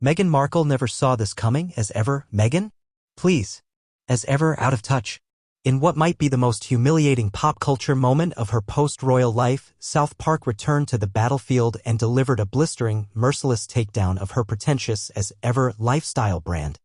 Meghan Markle never saw this coming. As ever, Meghan? Please. As ever, out of touch. In what might be the most humiliating pop culture moment of her post-royal life, South Park returned to the battlefield and delivered a blistering, merciless takedown of her pretentious as ever lifestyle brand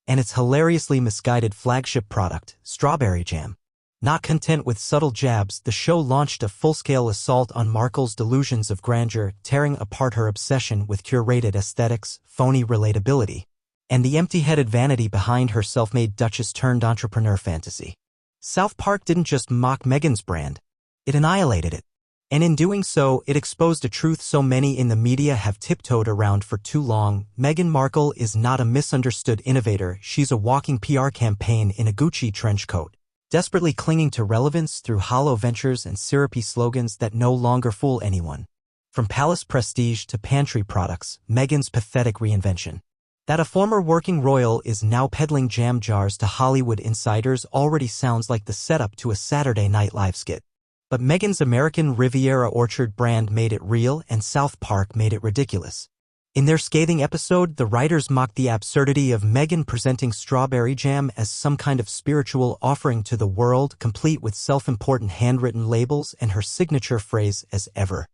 and its hilariously misguided flagship product, strawberry jam. Not content with subtle jabs, the show launched a full-scale assault on Markle's delusions of grandeur, tearing apart her obsession with curated aesthetics, phony relatability, and the empty-headed vanity behind her self-made duchess-turned-entrepreneur fantasy. South Park didn't just mock Meghan's brand, it annihilated it. And in doing so, it exposed a truth so many in the media have tiptoed around for too long. Meghan Markle is not a misunderstood innovator, she's a walking PR campaign in a Gucci trench coat, desperately clinging to relevance through hollow ventures and syrupy slogans that no longer fool anyone. From palace prestige to pantry products, Meghan's pathetic reinvention. That a former working royal is now peddling jam jars to Hollywood insiders already sounds like the setup to a Saturday Night Live skit. But Meghan's American Riviera Orchard brand made it real and South Park made it ridiculous. In their scathing episode, the writers mocked the absurdity of Meghan presenting strawberry jam as some kind of spiritual offering to the world, complete with self-important handwritten labels and her signature phrase, "as ever."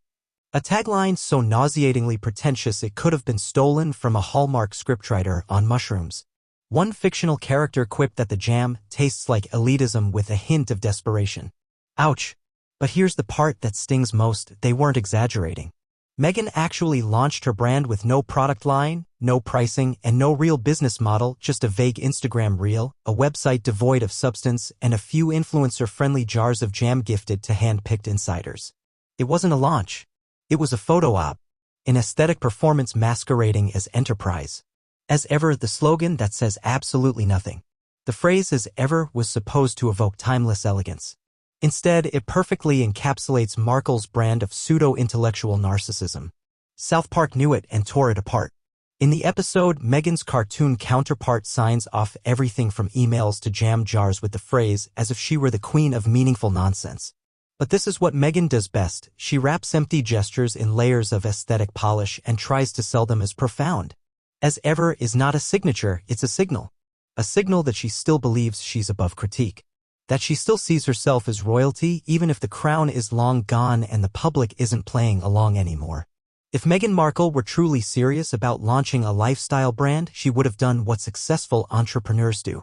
A tagline so nauseatingly pretentious it could have been stolen from a Hallmark scriptwriter on mushrooms. One fictional character quipped that the jam tastes like elitism with a hint of desperation. Ouch. But here's the part that stings most, they weren't exaggerating. Meghan actually launched her brand with no product line, no pricing, and no real business model, just a vague Instagram reel, a website devoid of substance, and a few influencer-friendly jars of jam gifted to hand-picked insiders. It wasn't a launch. It was a photo op, an aesthetic performance masquerading as enterprise. As ever, the slogan that says absolutely nothing. The phrase "as ever" was supposed to evoke timeless elegance. Instead, it perfectly encapsulates Markle's brand of pseudo-intellectual narcissism. South Park knew it and tore it apart. In the episode, Meghan's cartoon counterpart signs off everything from emails to jam jars with the phrase as if she were the queen of meaningful nonsense. But this is what Meghan does best. She wraps empty gestures in layers of aesthetic polish and tries to sell them as profound. As ever is not a signature, it's a signal. A signal that she still believes she's above critique. That she still sees herself as royalty even if the crown is long gone and the public isn't playing along anymore. If Meghan Markle were truly serious about launching a lifestyle brand, she would have done what successful entrepreneurs do.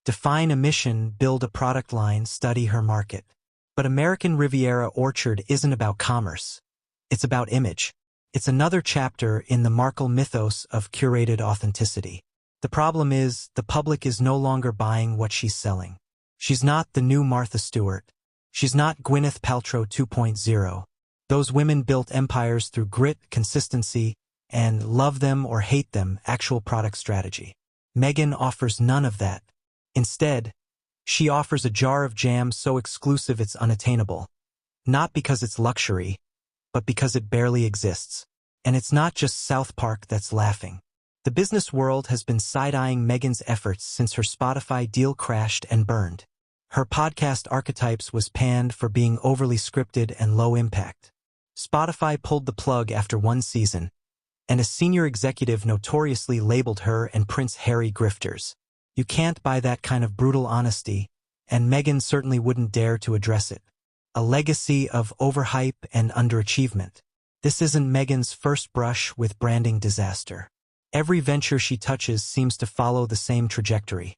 Define a mission, build a product line, study her market. But American Riviera Orchard isn't about commerce. It's about image. It's another chapter in the Markle mythos of curated authenticity. The problem is, the public is no longer buying what she's selling. She's not the new Martha Stewart. She's not Gwyneth Paltrow 2.0. Those women built empires through grit, consistency, and love them or hate them, actual product strategy. Meghan offers none of that. Instead, she offers a jar of jam so exclusive it's unattainable. Not because it's luxury, but because it barely exists. And it's not just South Park that's laughing. The business world has been side-eyeing Meghan's efforts since her Spotify deal crashed and burned. Her podcast Archetypes was panned for being overly scripted and low impact. Spotify pulled the plug after one season, and a senior executive notoriously labeled her and Prince Harry grifters. You can't buy that kind of brutal honesty, and Meghan certainly wouldn't dare to address it. A legacy of overhype and underachievement. This isn't Meghan's first brush with branding disaster. Every venture she touches seems to follow the same trajectory.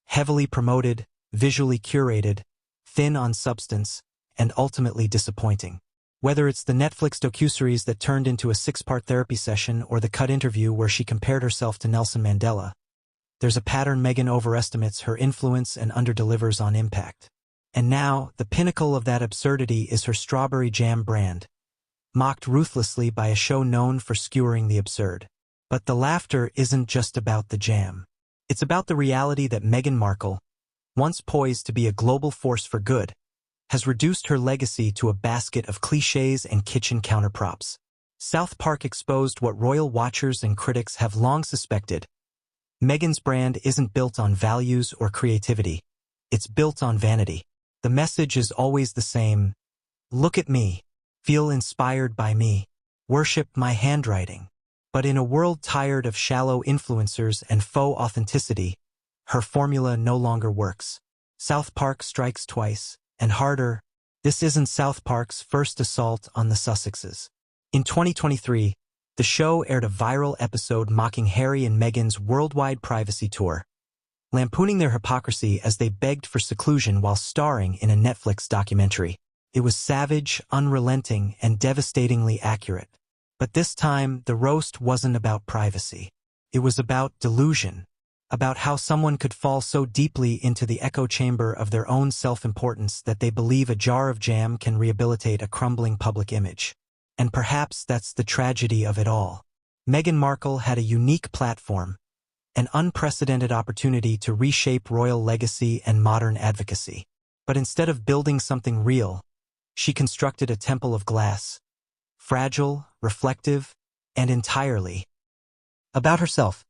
Heavily promoted, visually curated, thin on substance, and ultimately disappointing. Whether it's the Netflix docuseries that turned into a 6-part therapy session or the cut interview where she compared herself to Nelson Mandela, there's a pattern. Meghan overestimates her influence and underdelivers on impact. And now, the pinnacle of that absurdity is her strawberry jam brand, mocked ruthlessly by a show known for skewering the absurd. But the laughter isn't just about the jam. It's about the reality that Meghan Markle, once poised to be a global force for good, has reduced her legacy to a basket of cliches and kitchen counterprops. South Park exposed what royal watchers and critics have long suspected. Meghan's brand isn't built on values or creativity. It's built on vanity. The message is always the same. Look at me. Feel inspired by me. Worship my handwriting. But in a world tired of shallow influencers and faux authenticity, her formula no longer works. South Park strikes twice, and harder. This isn't South Park's first assault on the Sussexes. In 2023, the show aired a viral episode mocking Harry and Meghan's worldwide privacy tour, lampooning their hypocrisy as they begged for seclusion while starring in a Netflix documentary. It was savage, unrelenting, and devastatingly accurate. But this time, the roast wasn't about privacy. It was about delusion, about how someone could fall so deeply into the echo chamber of their own self-importance that they believe a jar of jam can rehabilitate a crumbling public image. And perhaps that's the tragedy of it all. Meghan Markle had a unique platform, an unprecedented opportunity to reshape royal legacy and modern advocacy. But instead of building something real, she constructed a temple of glass, fragile, reflective, and entirely about herself.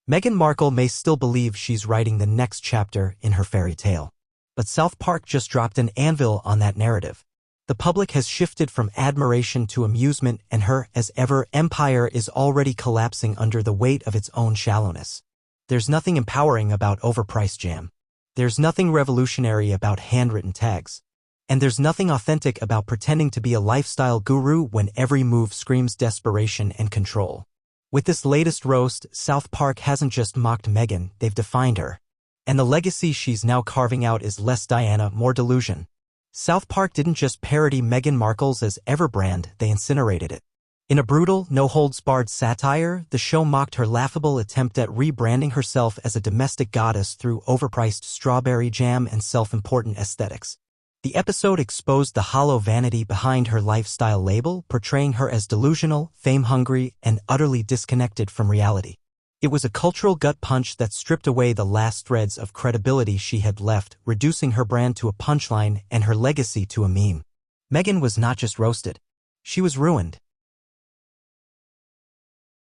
Meghan Markle may still believe she's writing the next chapter in her fairy tale. But South Park just dropped an anvil on that narrative. The public has shifted from admiration to amusement, and her, as ever, empire is already collapsing under the weight of its own shallowness. There's nothing empowering about overpriced jam. There's nothing revolutionary about handwritten tags. And there's nothing authentic about pretending to be a lifestyle guru when every move screams desperation and control. With this latest roast, South Park hasn't just mocked Meghan, they've defined her. And the legacy she's now carving out is less Diana, more delusion. South Park didn't just parody Meghan Markle's as ever brand, they incinerated it. In a brutal, no-holds-barred satire, the show mocked her laughable attempt at rebranding herself as a domestic goddess through overpriced strawberry jam and self-important aesthetics. The episode exposed the hollow vanity behind her lifestyle label, portraying her as delusional, fame-hungry, and utterly disconnected from reality. It was a cultural gut punch that stripped away the last threads of credibility she had left, reducing her brand to a punchline and her legacy to a meme. Meghan was not just roasted. She was ruined.